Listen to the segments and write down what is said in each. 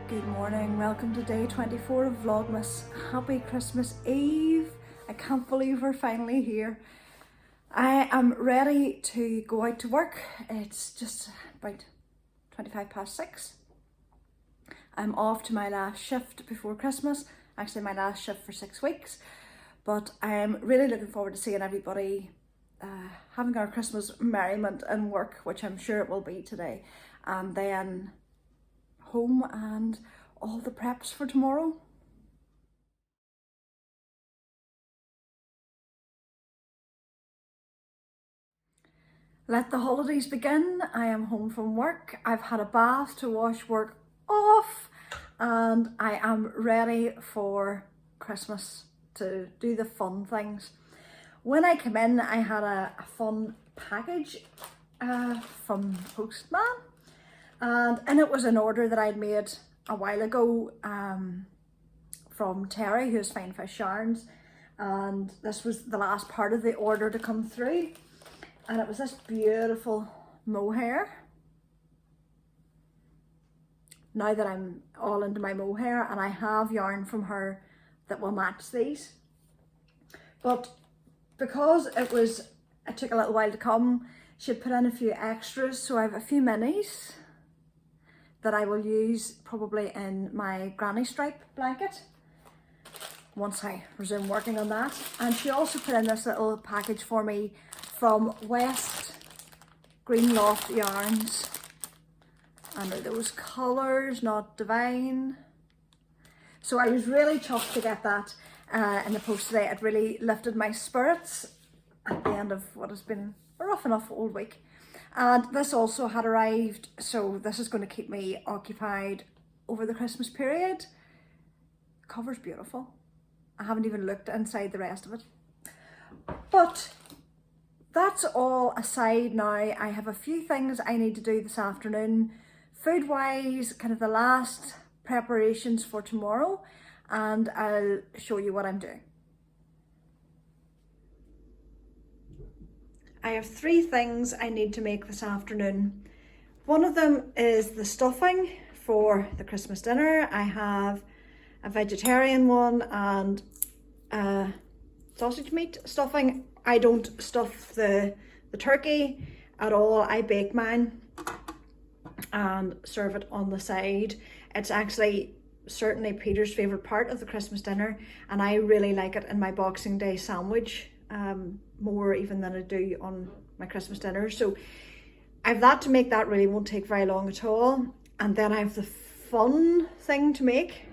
Good morning, welcome to day 24 of Vlogmas. Happy Christmas Eve. I can't believe we're finally here. I am ready to go out to work. It's just about 6:25. I'm off to my last shift before Christmas, actually my last shift for 6 weeks. But I'm really looking forward to seeing everybody having our Christmas merriment and work, which I'm sure it will be today. And then home and all the preps for tomorrow. Let the holidays begin. I am home from work. I've had a bath to wash work off and I am ready for Christmas to do the fun things. When I came in, I had a fun package from Postman. And it was an order that I'd made a while ago from Terry, who's Fine Fish Yarns, and this was the last part of the order to come through, and it was this beautiful mohair. Now that I'm all into my mohair, and I have yarn from her that will match these, but because it took a little while to come, she had put in a few extras, so I have a few minis that I will use probably in my granny stripe blanket once I resume working on that. And she also put in this little package for me from West Green Loft Yarns. And those colours, not divine. So I was really chuffed to get that in the post today. It really lifted my spirits at the end of what has been a rough enough old week. And this also had arrived, so this is going to keep me occupied over the Christmas period. The cover's beautiful. I haven't even looked inside the rest of it. But that's all aside now. I have a few things I need to do this afternoon. Food-wise, kind of the last preparations for tomorrow, and I'll show you what I'm doing. I have 3 things I need to make this afternoon. One of them is the stuffing for the Christmas dinner. I have a vegetarian one and sausage meat stuffing. I don't stuff the turkey at all. I bake mine and serve it on the side. It's actually certainly Peter's favourite part of the Christmas dinner, and I really like it in my Boxing Day sandwich. More even than I do on my Christmas dinner. So I've that to make. That really won't take very long at all. And then I have the fun thing to make.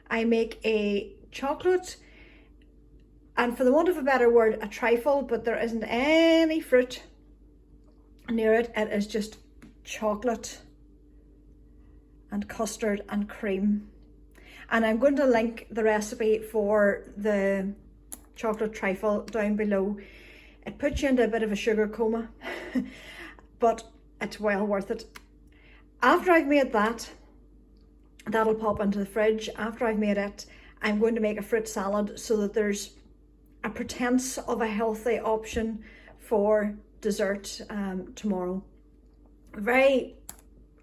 I make a chocolate, and for the want of a better word, a trifle, but there isn't any fruit near it. It is just chocolate and custard and cream. And I'm going to link the recipe for the chocolate trifle down below. It puts you into a bit of a sugar coma, but it's well worth it. After I've made that, that'll pop into the fridge. After I've made it, I'm going to make a fruit salad so that there's a pretense of a healthy option for dessert tomorrow. Very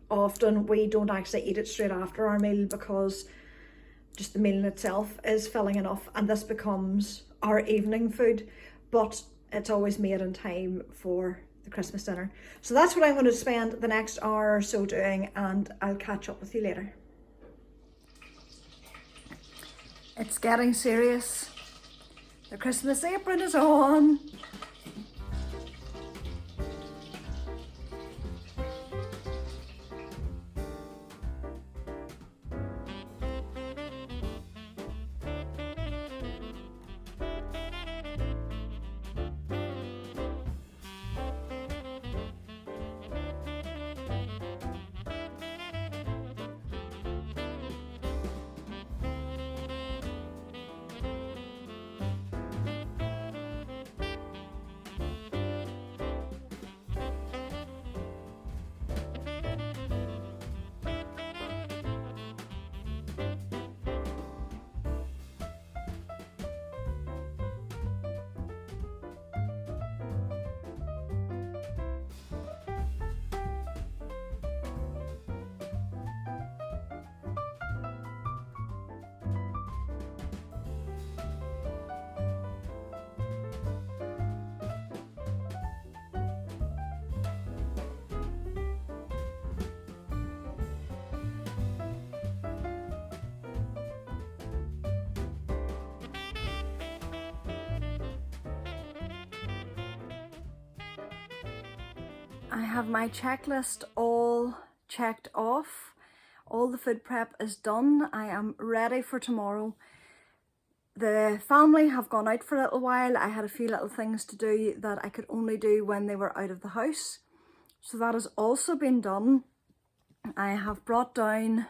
often we don't actually eat it straight after our meal because just the meal in itself is filling enough, and this becomes our evening food, but it's always made in time for the Christmas dinner. So that's what I'm going to spend the next hour or so doing, and I'll catch up with you later. It's getting serious. The Christmas apron is on. I have my checklist all checked off. All the food prep is done. I am ready for tomorrow. The family have gone out for a little while. I had a few little things to do that I could only do when they were out of the house. So that has also been done. I have brought down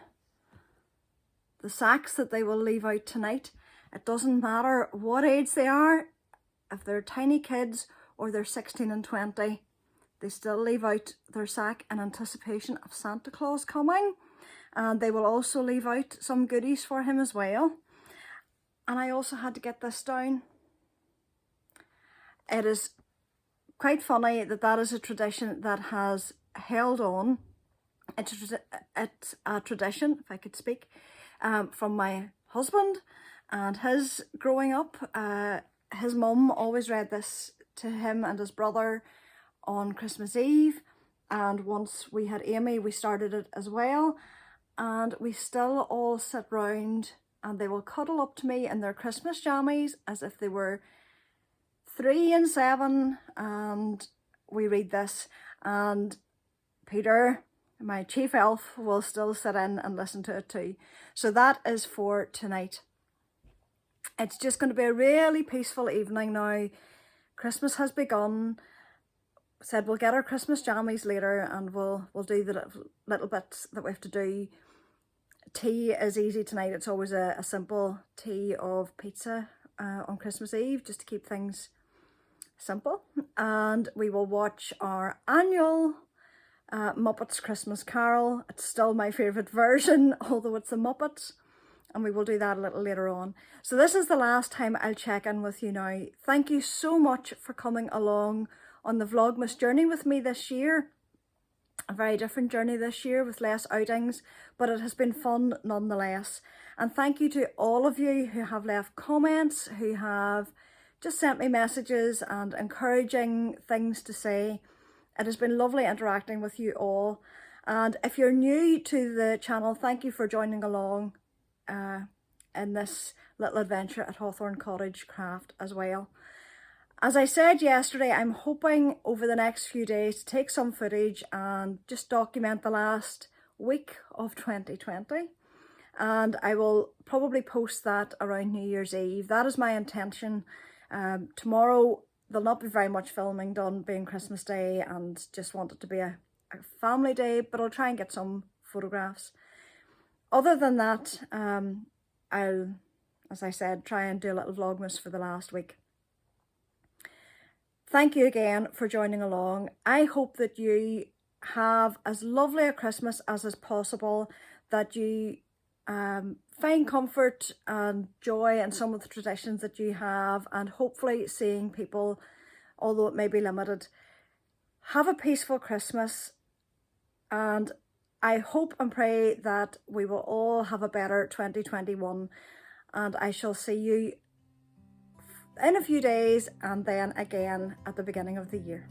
the sacks that they will leave out tonight. It doesn't matter what age they are, if they're tiny kids or they're 16 and 20, they still leave out their sack in anticipation of Santa Claus coming. And they will also leave out some goodies for him as well. And I also had to get this down. It is quite funny that that is a tradition that has held on. It's a tradition, if I could speak, from my husband and his growing up. His mum always read this to him and his brother on Christmas Eve, and once we had Amy we started it as well, and we still all sit round and they will cuddle up to me in their Christmas jammies as if they were 3 and 7, and we read this, and Peter, my chief elf, will still sit in and listen to it too. So that is for tonight. It's just going to be a really peaceful evening now. Christmas has begun. Said we'll get our Christmas jammies later and we'll do the little bits that we have to do. Tea is easy tonight. It's always a simple tea of pizza on Christmas Eve, just to keep things simple. And we will watch our annual Muppets Christmas Carol. It's still my favourite version, although it's the Muppets. And we will do that a little later on. So this is the last time I'll check in with you now. Thank you so much for coming along on the Vlogmas journey with me this year. A very different journey this year with less outings, but it has been fun nonetheless. And thank you to all of you who have left comments, who have just sent me messages and encouraging things to say. It has been lovely interacting with you all. And if you're new to the channel, thank you for joining along in this little adventure at Hawthorn Cottagecraft as well. As I said yesterday, I'm hoping over the next few days to take some footage and just document the last week of 2020. And I will probably post that around New Year's Eve. That is my intention. Tomorrow there'll not be very much filming done, being Christmas Day, and just want it to be a family day, but I'll try and get some photographs. Other than that, I'll, as I said, try and do a little Vlogmas for the last week. Thank you again for joining along. I hope that you have as lovely a Christmas as is possible, that you find comfort and joy in some of the traditions that you have, and hopefully seeing people, although it may be limited. Have a peaceful Christmas, and I hope and pray that we will all have a better 2021, and I shall see you in a few days and then again at the beginning of the year.